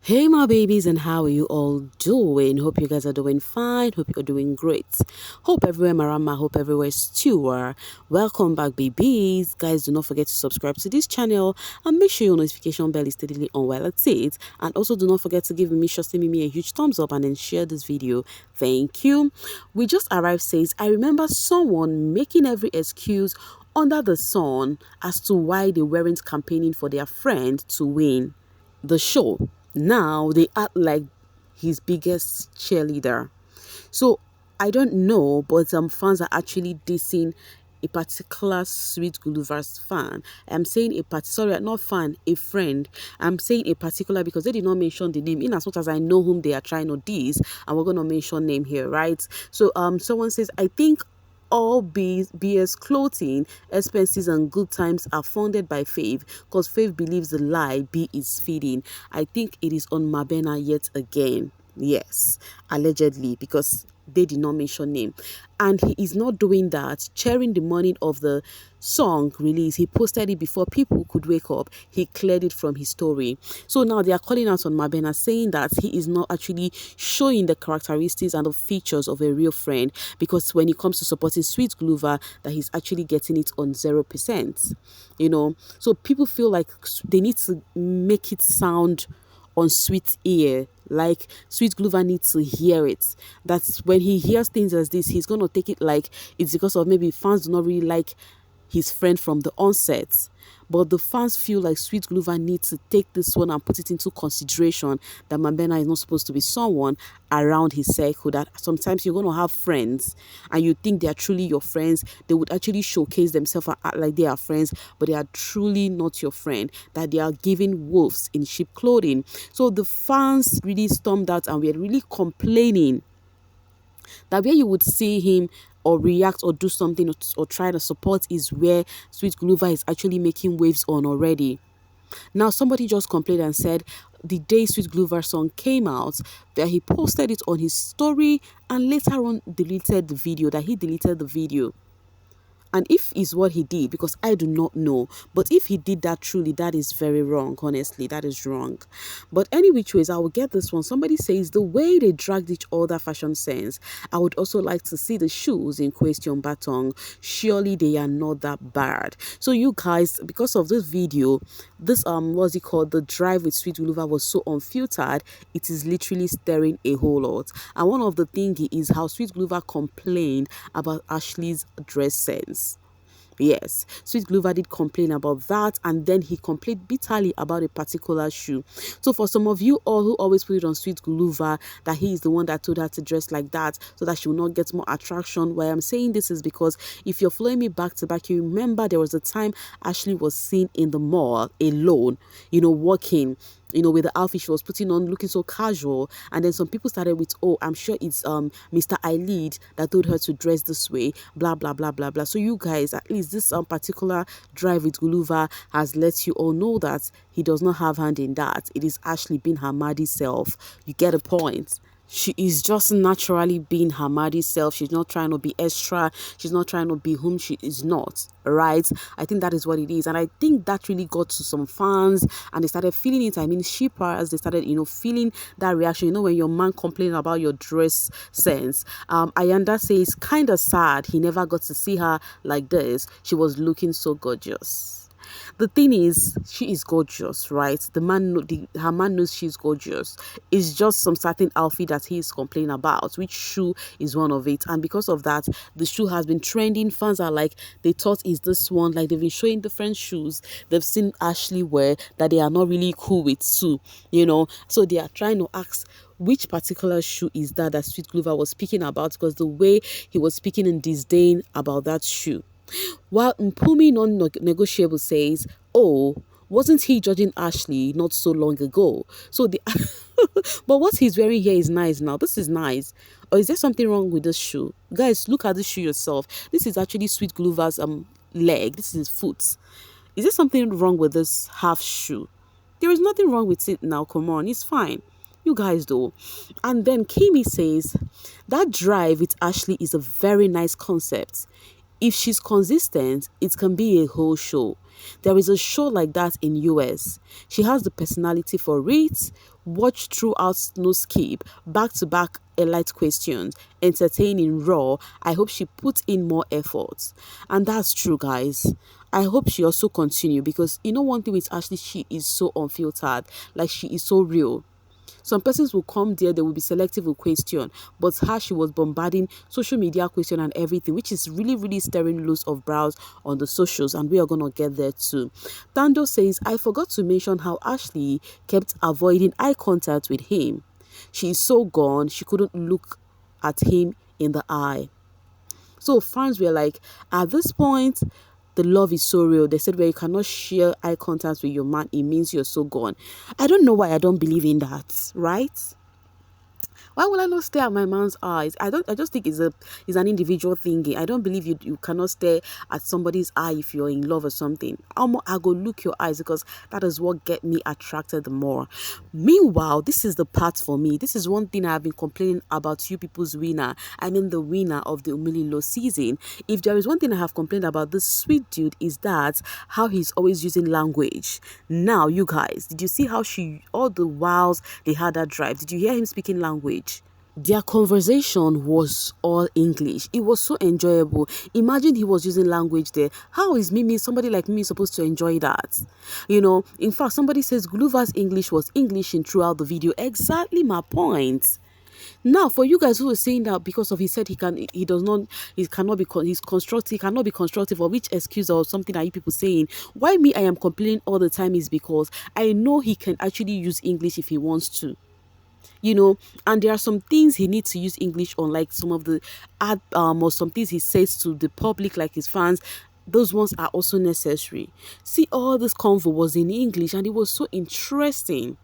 Hey my babies, and how are you all doing? Hope you guys are doing fine. Hope you're doing great. Hope everywhere marama, hope everywhere is stewer. Welcome back babies. Guys, do not forget to subscribe to this channel and make sure your notification bell is steadily on while it's it. And also do not forget to give me Mimi a huge thumbs up and then share this video. Thank you. We just arrived says, I remember someone making every excuse under the sun as to why they weren't campaigning for their friend to win the show. Now they act like his biggest cheerleader. So I don't know, but some fans are actually dissing a particular Sweet Guluva's fan. I'm saying not fan, a friend. I'm saying a particular because they did not mention the name. In as much as I know whom they are trying to diss, and we're gonna mention name here, right? So someone says, I think all BS clothing, expenses and good times are funded by Faith because Faith believes the lie B is feeding. I think it is on Mabena yet again. Yes, allegedly, because they did not mention name. And he is not doing that. Sharing the morning of the song release, he posted it before people could wake up. He cleared it from his story. So now they are calling out on Mabena, saying that he is not actually showing the characteristics and the features of a real friend, because when it comes to supporting Sweet Guluva, that he's actually getting it on 0%. So people feel like they need to make it sound on Sweet ear, like Sweet Guluva needs to hear it. That's when he hears things as this, he's gonna take it like it's because of maybe fans do not really like his friend from the onset. But the fans feel like Sweet Guluva needs to take this one and put it into consideration that Mabena is not supposed to be someone around his circle. That sometimes you're going to have friends and you think they are truly your friends. They would actually showcase themselves and act like they are friends, but they are truly not your friend. That they are giving wolves in sheep clothing. So the fans really stormed out and were really complaining that where you would see him or react or do something or try to support is where Sweet Guluva is actually making waves on already. Now somebody just complained and said the day Sweet Guluva song came out that he posted it on his story and later on deleted the video. And if is what he did, because I do not know, but if he did that truly, that is very wrong. Honestly, that is wrong. But any which ways, I will get this one. Somebody says the way they dragged each other fashion sense. I would also like to see the shoes in question baton. Surely they are not that bad. So you guys, because of this video, this what's it called? The drive with Sweet Guluva was so unfiltered. It is literally stirring a whole lot. And one of the things is how Sweet Guluva complained about Ashley's dress sense. Yes, Sweet Guluva did complain about that, and then he complained bitterly about a particular shoe. So for some of you all who always put it on Sweet Guluva that he is the one that told her to dress like that so that she will not get more attraction, why I'm saying this is because if you're following me back to back, you remember there was a time Ashley was seen in the mall alone, walking, with the outfit she was putting on, looking so casual. And then some people started with, oh, I'm sure it's Mr. Eyelid that told her to dress this way, blah, blah, blah, blah, blah. So you guys, at least this particular drive with Guluva has let you all know that he does not have hand in that. It is Ashley being her Maddie self. You get a point. She is just naturally being her Maddie self. She's not trying to be extra. She's not trying to be whom she is not, right? I think that is what it is. And I think that really got to some fans and they started feeling it. I mean, shippers, they started, feeling that reaction. When your man complaining about your dress sense. Ayanda says, kind of sad he never got to see her like this. She was looking so gorgeous. The thing is, she is gorgeous, right? Her man knows she's gorgeous. It's just some certain outfit that he is complaining about, which shoe is one of it. And because of that, the shoe has been trending. Fans are like, they thought is this one. Like, they've been showing different shoes they've seen Ashley wear that they are not really cool with too, So they are trying to ask, which particular shoe is that Sweet Guluva was speaking about, because the way he was speaking in disdain about that shoe. While Mpumi non-negotiable says, oh, wasn't he judging Ashley not so long ago? So but what he's wearing here is nice now. This is nice. Or is there something wrong with this shoe? Guys, look at this shoe yourself. This is actually Sweet Guluva's leg. This is his foot. Is there something wrong with this half shoe? There is nothing wrong with it now. Come on, it's fine. You guys though. And then Kimi says, that drive with Ashley is a very nice concept. If she's consistent, it can be a whole show. There is a show like that in US. She has the personality for it. Watch throughout, no skip, back to back elite questions, entertaining, raw. I hope she put in more effort. And that's true, guys. I hope she also continue, because you know one thing with Ashley, she is so unfiltered. Like, she is so real. Some persons will come there, they will be selective with question, but her, she was bombarding social media question and everything, which is really, really stirring loads of brows on the socials, and we are gonna get there too. Tando says, I forgot to mention how Ashley kept avoiding eye contact with him. She is so gone, she couldn't look at him in the eye. So fans were like, at this point, the love is so real. They said, where you cannot share eye contact with your man, it means you're so gone. I don't know why I don't believe in that, right? Why will I not stare at my man's eyes? I just think it's an individual thingy. I don't believe you cannot stare at somebody's eye if you're in love or something. I go look your eyes, because that is what get me attracted the more. Meanwhile, this is the part for me. This is one thing I've been complaining about you people's winner. I mean the winner of the Umililo season. If there is one thing I have complained about this sweet dude, is that how he's always using language. Now, you guys, did you see how all the whiles they had that drive, did you hear him speaking language? Their conversation was all English. It was so enjoyable. Imagine he was using language there. How is somebody like me, supposed to enjoy that? In fact, somebody says Guluva's English was Englishing throughout the video. Exactly my point. Now, for you guys who are saying that because of he said he cannot be constructive, or which excuse or something are you people saying? Why me, I am complaining all the time, is because I know he can actually use English if he wants to. And there are some things he needs to use English on, like some of the or some things he says to the public, like his fans. Those ones are also necessary. See, all this convo was in English, and it was so interesting.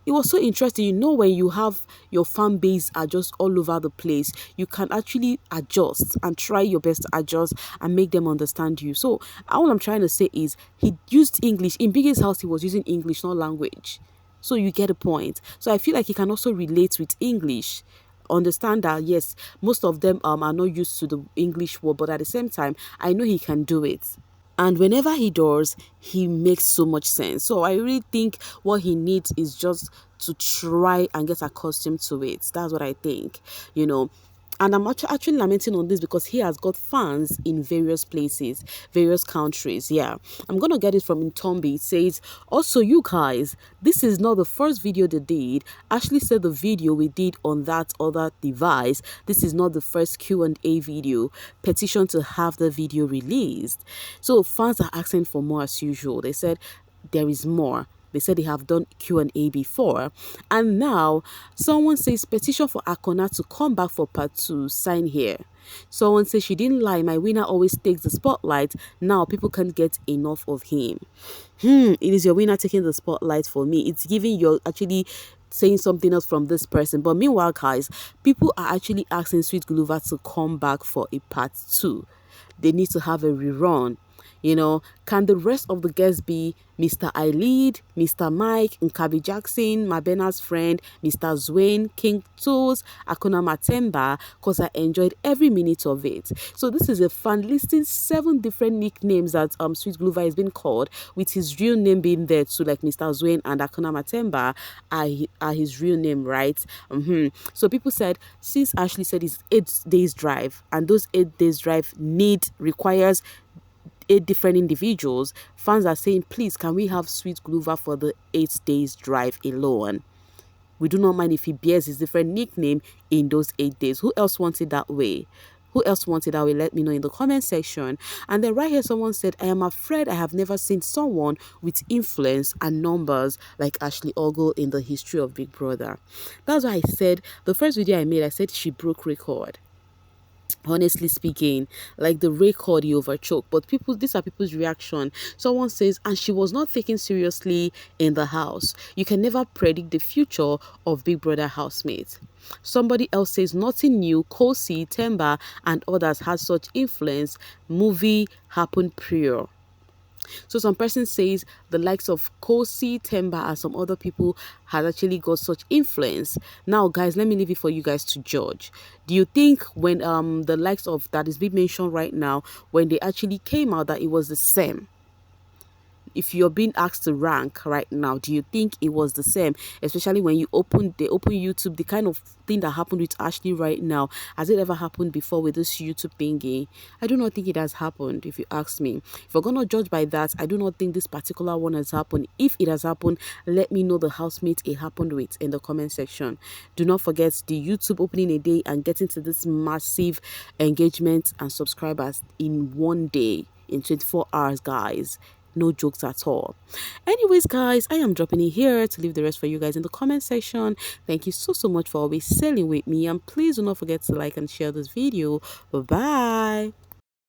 It was so interesting. When you have your fan base are just all over the place, you can actually adjust and try your best to adjust and make them understand you. So all I'm trying to say is, he used English. In Biggie's house, he was using English, not language. So you get a point. So I feel like he can also relate with English. Understand that, yes, most of them are not used to the English word, but at the same time, I know he can do it. And whenever he does, he makes so much sense. So I really think what he needs is just to try and get accustomed to it. That's what I think, And I'm actually lamenting on this, because he has got fans in various places, various countries. Yeah, I'm going to get it from Intombi. It says, also, you guys, this is not the first video they did. Ashley said the video we did on that other device. This is not the first Q&A video. Petition to have the video released. So fans are asking for more as usual. They said there is more. They said they have done Q&A before. And now, someone says, petition for Akona to come back for part 2. Sign here. Someone says, she didn't lie. My winner always takes the spotlight. Now, people can't get enough of him. It is your winner taking the spotlight for me. It's giving you're actually saying something else from this person. But meanwhile, guys, people are actually asking Sweet Guluva to come back for a part 2. They need to have a rerun. Can the rest of the guests be Mr. Ailid, Mr. Mike, Nkabi Jackson, Mabena's friend, Mr. Zwane, King Tools, Akuna Matemba? Because I enjoyed every minute of it. So this is a fun listing 7 different nicknames that Sweet Guluva has been called, with his real name being there too, like Mr. Zwane and Akuna Matemba are his real name, right? So people said, since Ashley said it's 8 days drive, and those 8 days drive requires 8 different individuals, fans are saying, please, can we have Sweet Guluva for the 8 days drive alone? We do not mind if he bears his different nickname in those 8 days. Who else wants it that way? Let me know in the comment section. And then right here, someone said, I am afraid I have never seen someone with influence and numbers like Ashley Ogle in the history of Big Brother. That's why I said, the first video I made, I said she broke record. Honestly speaking, like the record he overchoked. But these are people's reaction. Someone says, and she was not taken seriously in the house. You can never predict the future of Big Brother housemates. Somebody else says, nothing new. Kosi, Temba, and others had such influence. Movie happened prior. So some person says the likes of Kosi, Temba, and some other people had actually got such influence. Now, guys, let me leave it for you guys to judge. Do you think when the likes of that is being mentioned right now, when they actually came out, that it was the same? if you're being asked to rank right now, do you think it was the same? Especially when they open YouTube, the kind of thing that happened with Ashley right now, has it ever happened before with this YouTube thingy? I do not think it has happened, if you ask me. If we're gonna judge by that, I do not think this particular one has happened. If it has happened, let me know the housemate it happened with in the comment section. Do not forget the YouTube opening a day and getting to this massive engagement and subscribers in one day, in 24 hours, guys. No jokes at all. Anyways, guys, I am dropping it here to leave the rest for you guys in the comment section. Thank you so much for always sailing with me, and please do not forget to like and share this video. Bye bye.